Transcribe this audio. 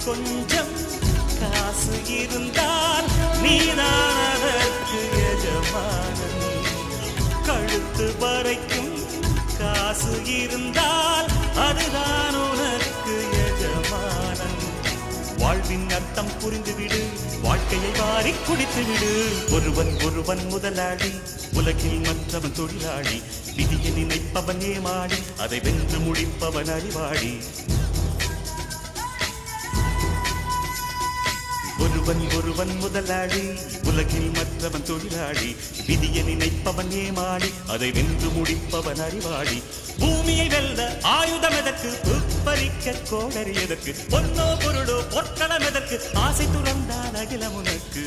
கொஞ்சம் காசு இருந்தால் நீதான் அதற்கு எஜமானன். கழுத்து வரைக்கும் காசு இருந்தால் அதுதான் உனக்கு எஜமானன். வாழ்வின் அர்த்தம் புரிந்துவிடு, வாழ்க்கையை வாரி குடித்துவிடு. ஒருவன் ஒருவன் முதலாளி, உலகில் மற்றவன் தொழிலாளி. விதியை நினைப்பவன் ஏமாடி, அதை வென்று முடிப்பவன் அறிவாளி. ஒருவன் ஒருவன் முதலாளி, உலகில் மற்றவன் தொழிலாளி. விதியை நினைப்பவன் ஏமாடி, அதை வென்று முடிப்பவன் அறிவாளி. பூமியை வெல்ல ஆயுதம் எதற்கு, உப்பரிக்க கோடரி எதற்கு, பொன்னோ பொருளோ பொற்களம் எதற்கு, ஆசை துறந்தால் அகிலம் உனக்கு.